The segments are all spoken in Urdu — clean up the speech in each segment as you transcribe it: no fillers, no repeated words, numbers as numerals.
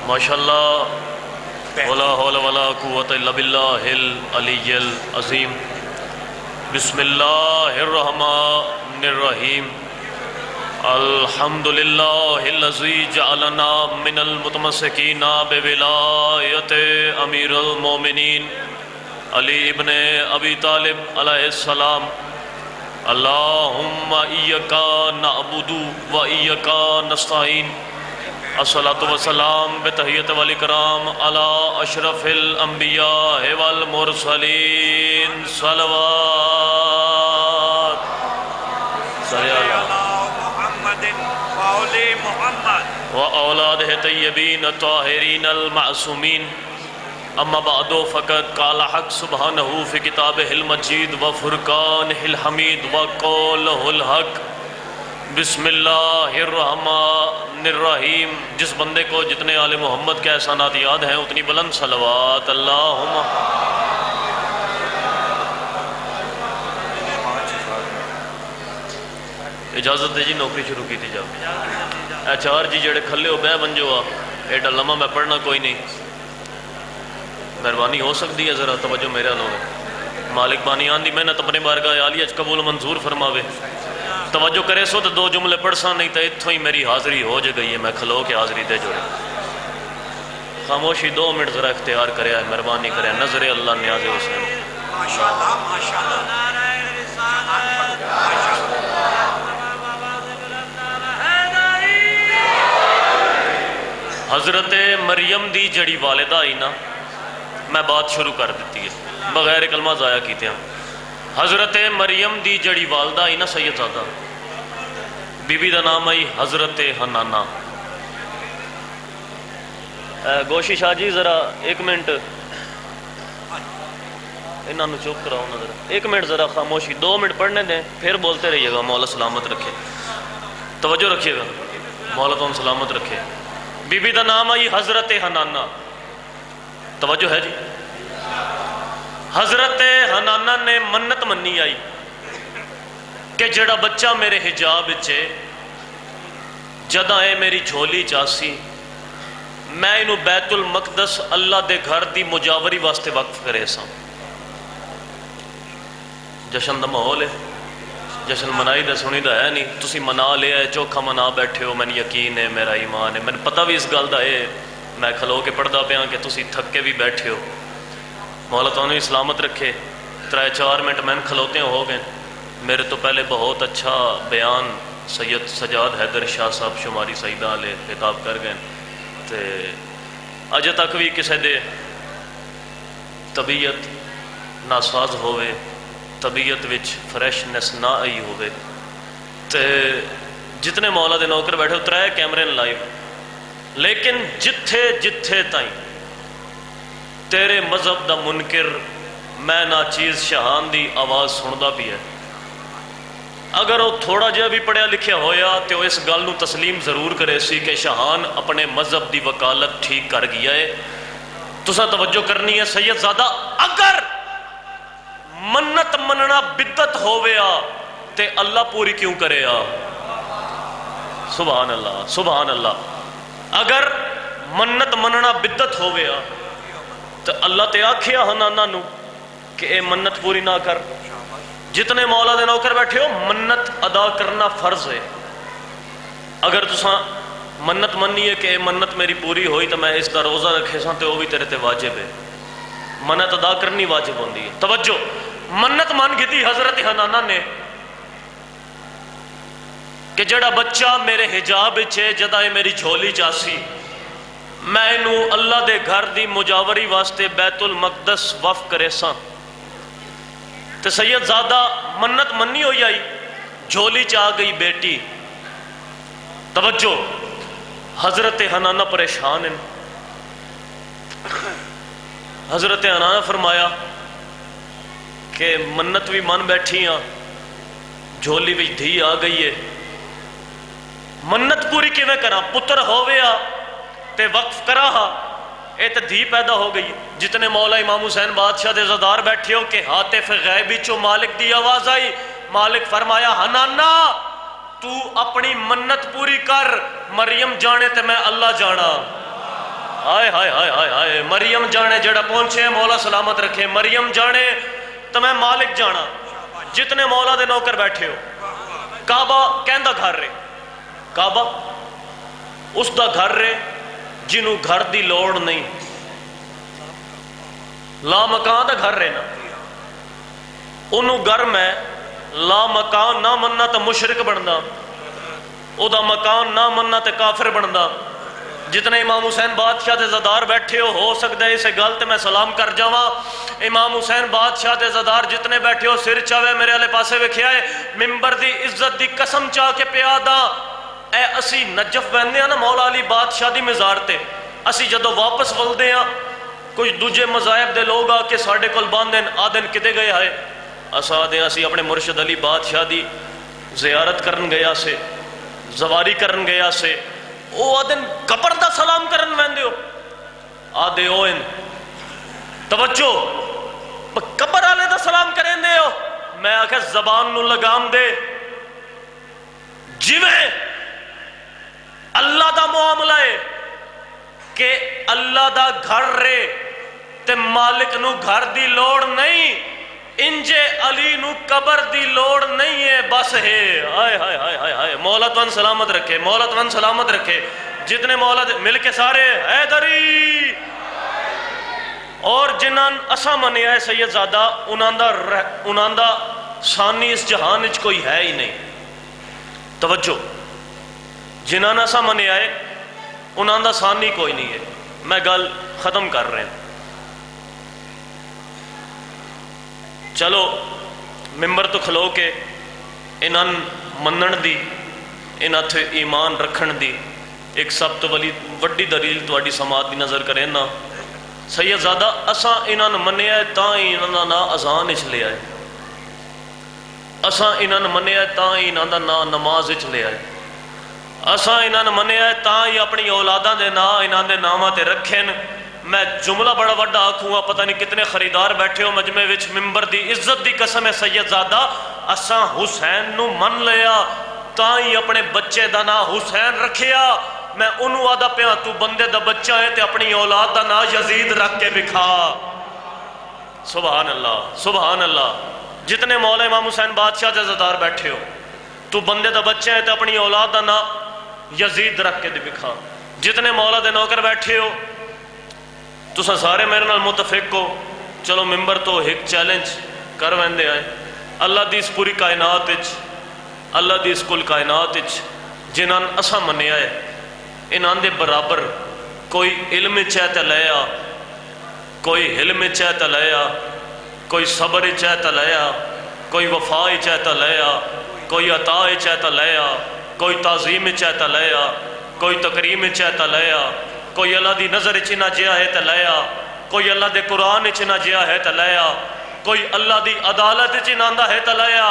ماشاءاللہ ولا حول ولا قوت الا باللہ العلی العظیم۔ بسم اللہ الرحمن الرحیم۔ الحمدللہ الذی جعلنا من المتمسکین بولایت امیر المومنین علی ابن ابی طالب علیہ السلام۔ اللہم ایک نعبد و ایک نستعین۔ الصلاة والسلام بتحیت والاکرام علی اشرف الانبیاء والمرسلین۔ صلوات صلی اللہ محمد وآل محمد و اولادہ طیبین الطاہرین المعصومین۔ اما بعد فقد قال حق سبحانہ فی کتابہ المجید و فرقانہ الحمید و قولہ الحق۔ بسم اللہ الرحمن الرحیم۔ جس بندے کو جتنے آل محمد کے احسانات یاد ہیں اتنی بلند صلوات۔ اللہم اجازت دے جی نوکری شروع کی تھی جاؤ اچھار جی جڑے کھلے ہو بے بن جو ایڈا لمحہ میں پڑھنا کوئی نہیں، مہربانی ہو سکتی ہے ذرا توجہ میرے لوگ۔ مالک بانی آن دی محنت اپنے بارگاہ عالیہ قبول منظور فرماوے۔ توجہ کرے سو تو دو جملے پڑھ سا، نہیں تو اتھوں ہی میری حاضری ہو جائے گئی ہے، میں کھلو کے حاضری دے جوڑے۔ خاموشی 2 منٹ ذرا اختیار کرے، مہربانی کرے، نظر اللہ نیاز حسین۔ ماشاءاللہ ماشاءاللہ۔ حضرت مریم دی جڑی والدہ آئی نا، میں بات شروع کر دیتی ہے بغیر کلمہ ضائع کیتے ہیں۔ حضرت مریم دی جڑی والدہ آئی نا سیدزادہ، بی بی دا نام آئی حضرت حنانہ۔ گوشی شاہ جی ذرا 1 منٹ انہاں نو چپ کراؤ نا ذرا، 1 منٹ ذرا خاموشی، 2 منٹ پڑھنے دیں پھر بولتے رہیے گا۔ مولا سلامت رکھے، توجہ رکھیے گا، مولا تم سلامت رکھے۔ بی بی دا نام آئی حضرت حنانہ، توجہ ہے جی۔ حضرت حنانہ نے منت منی آئی کہ جڑا بچہ میرے حجاب چے جدہ اے میری جھولی چاسی، میں انہوں بیت المقدس اللہ دے گھر دی مجاوری واسطے وقف کرے سا۔ جشن دا ماحول ہے، جشن منائی دا سنی دا ہے نہیں، تسی منا لے آئے چوکھا منا بیٹھے ہو، میں یقین ہے میرا ایمان ہے، میں پتہ بھی اس گل دا ہے، میں کھلو کے پڑھ دا پہ کہ تسی تھکے بھی بیٹھے ہو۔ مولا تو انہیں سلامت رکھے۔ 3-4 منٹ میں کھلوتے ہو گئے۔ میرے تو پہلے بہت اچھا بیان سید سجاد حیدر شاہ صاحب شماری سعیدہ علیہ خطاب کر گئے، تے اجے تک بھی کسے دے طبیعت ناساز ہوئے، طبیعت وچ فریشنس نہ آئی ہوئے، تے جتنے مولا دے نوکر بیٹھے 3 کیمرے لائیو، لیکن جتھے جتھے تائیں تیرے مذہب دا منکر میں نا چیز شہان دی آواز سندا بھی ہے، اگر وہ تھوڑا جہا بھی پڑھیا لکھیا ہویا تو اس گل نو تسلیم ضرور کرے سی کہ شہان اپنے مذہب دی وکالت ٹھیک کر گیا ہے۔ تساں توجہ کرنی ہے سیدزادہ، اگر منت مننا بدت ہویا تے اللہ پوری کیوں کرے آ؟ سبحان اللہ سبحان اللہ۔ اگر منت مننا بدت ہویا تو اللہ تے آکھیا حنانہ نو کہ اے منت پوری نہ کر۔ جتنے مولا دے نوکر بیٹھے ہو منت ادا کرنا فرض ہے۔ اگر تساں منت منی ہے کہ اے منت میری پوری ہوئی تو میں اس دا روزہ رکھے ساں تو وہ بھی تیرے تے واجب ہے، منت ادا کرنی واجب ہوندی ہے۔ توجہ، منت مان گئی حضرت حنانہ نے کہ جڑا بچہ میرے حجاب چھے جدہ میری جھولی چاسی، میں انہوں اللہ دے گھر دی مجاوری واسطے بیت المقدس وقف کرے ساں۔ تے سیدزادہ منت منی ہوئی آئی، جھولی چاہ گئی بیٹی۔ توجہ، حضرت حنانہ پریشان ہیں۔ حضرت حنانہ فرمایا کہ منت بھی من بیٹھی ہاں، جھولی بھی دھی آ گئی ہے، منت پوری کیویں کرا؟ پتر ہویا تے وقف کرا ہا، اے تے دھی پیدا ہو گئی۔ جتنے مولا امام حسین بادشاہ دے زدار بیٹھے ہو کہ ہاتف غیبی چو مالک دی آواز آئی، مالک فرمایا حنانہ تو اپنی منت پوری کر، مریم جانے تے میں اللہ جانا۔ ہائے ہائے ہائے ہائے ہائے مریم جانے جڑا پہنچے مولا سلامت رکھے مریم جانے تو میں مالک جانا جتنے مولا دے نوکر بیٹھے ہو کعبہ کہندہ گھر رہے کعبہ اس دا گھر رہے جنہوں گھر دی لوڑ نہیں لا مکان دا گھر رہے نا انہوں گھر میں لا مکان نہ مننا تو مشرک بننا او دا مکان نہ مننا تے کافر بننا جتنے امام حسین بادشاہ دے زدار بیٹھے ہو سکتا ہے اسے گل تے میں سلام کر جاواں امام حسین بادشاہ دے زدار جتنے بیٹھے ہو سر چاوے میرے والے پاسے وکھیا ہے ممبر دی عزت دی قسم چاہ کے پیادا اے اسی نجف بہنے ہیں نا مولا علی بادشاہ دی مزار تے اسی جدو واپس ولدے ہیں کچھ دوجے مذاہب دے لوگ آ کے ساڑھے کول باندھن آدھن کدے گئے آئے اسا دے اسی اپنے مرشد علی بادشاہ دی زیارت کرن گیا سے زواری کرن گیا سے او آدھن قبر دا سلام کرن ویندے ہو آدھے اوین توجہ قبر آلے دا سلام کرن دے ہو میں آکھے زبان نو لگام دے جویں اللہ دا معاملہ ہے کہ اللہ دا گھر رے تے مالک نو گھر دی لوڑ نہیں انجے علی نو قبر دی لوڑ نہیں ہے بس ہے ہائے ہائے ہائے ہائے ہائے مولا تون سلامت رکھے مولا تون سلامت رکھے جتنے مولا مل کے سارے حیدری اور جنہاں اسا منیا ہے سید زادہ انہاں دا ثانی اس جہان وچ کوئی ہے ہی نہیں توجہ جنہاں اسا منیا ہے انہاں دا ثانی کوئی نہیں ہے میں گل ختم کر رہے ہیں چلو ممبر تو کھلو کے انہاں منن دی انہاں تھے ایمان رکھن دی ایک سب تو وڈی دلیل تواڈی سماعت دی نظر کریں نا سید زادہ اساں انہاں منیا ہے تاں ہی انہاں دا نا اذان وچ لے آئے اساں انہاں منیا ہے تاں ہی انہاں دا نا نماز وچ لے آئے اساں انہاں منیا ہے تاں ہی اپنی اولاداں دے نا انہاں دے ناماں تے رکھن میں جملہ بڑا وڈا آکھوں گا پتہ نہیں کتنے خریدار بیٹھے ہو مجمع وچ ممبر دی عزت دی قسم ہے سید زادہ اساں حسین نو من لیا تاں ہی اپنے بچے دا نا حسین رکھیا میں انہوں آدھا پہ تو بندے دا بچہ ہے تے اپنی اولاد دا نا یزید رکھ کے بکھا سبحان اللہ سبحان اللہ جتنے مولا امام حسین بادشاہ دے زدار بیٹھے ہو تو بندے دا بچہ ہے تے اپنی اولاد دا نا یزید رکھ کے بکھا جتنے مولا دے نوکر بیٹھے ہو تو سارے میرے نال متفق ہو چلو ممبر تو ایک چیلنج کر ویندے آئے اللہ دی اس پوری کائنات وچ اللہ دی اس کل کائنات وچ جنہاں اساں منیا ہے انہاں دے برابر کوئی علم چاہتا لیا کوئی حلم چاہتا لیا کوئی صبر چاہتا لیا کوئی وفا چاہتا لیا کوئی عطا چاہتا لیا کوئی تعظیم چاہتا لیا کوئی تکریم چاہتا لیا کوئی اللہ دی نظر چنا جیا ہے تا لیا کوئی اللہ دے قرآن چنا جیا ہے تا لیا کوئی اللہ دی عدالت چناندہ ہے تا لیا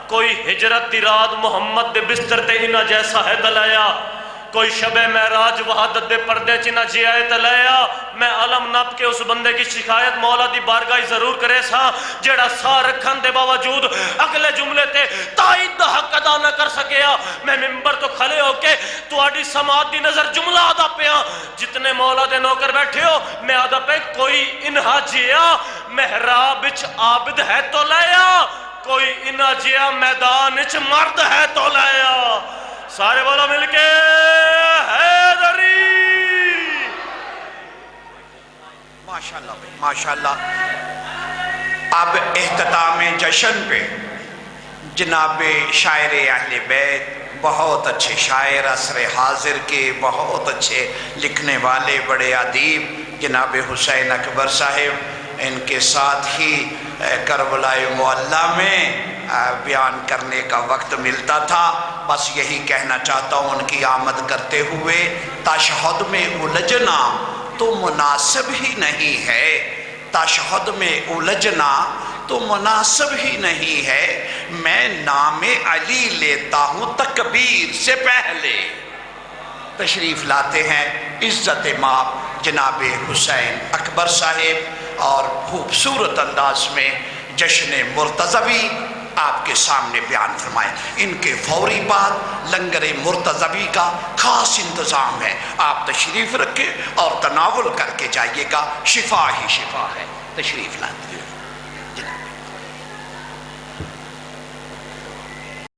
کوئی ہجرت دی رات محمد دے بستر تے ہنا جیسا ہے تا لیا کوئی شب معراج وحدت دے پردے چنا جیا ہے تا لیا میں علم نب کے اس بندے کی شکایت مولا دی بارگاہ ضرور کرے سا جڑا سا رکھن دے باوجود اگلے جملے تے تائید دا حق ادا نہ کر سکیا میں ممبر تو کھلے ہو کے تو آڈی سماعت دی نظر جملہ آدھا پیا جتنے مولا دے نوکر بیٹھے ہو میں آدھا پہ کوئی انہا جیا محراب اچ عابد ہے تو لیا کوئی انہا جیا میدان اچ مرد ہے تو لیا سارے والا مل کے حیدری ماشاءاللہ ماشاءاللہ اب اختتام جشن پہ جناب شاعر اہل بیت بہت اچھے شاعر عصر حاضر کے بہت اچھے لکھنے والے بڑے ادیب جناب حسین اکبر صاحب ان کے ساتھ ہی کربلا معلیٰ میں بیان کرنے کا وقت ملتا تھا بس یہی کہنا چاہتا ہوں ان کی آمد کرتے ہوئے تشہد میں الجھنا تو مناسب ہی نہیں ہے تشہد میں الجھنا تو مناسب ہی نہیں ہے میں نام علی لیتا ہوں تکبیر سے پہلے تشریف لاتے ہیں عزت مآب جناب حسین اکبر صاحب اور خوبصورت انداز میں جشن مرتضوی آپ کے سامنے بیان فرمائے۔ ان کے فوری بعد لنگر مرتضوی کا خاص انتظام ہے، آپ تشریف رکھیں اور تناول کر کے جائیے گا، شفا ہی شفا ہے۔ تشریف لاتے ہیں جناب۔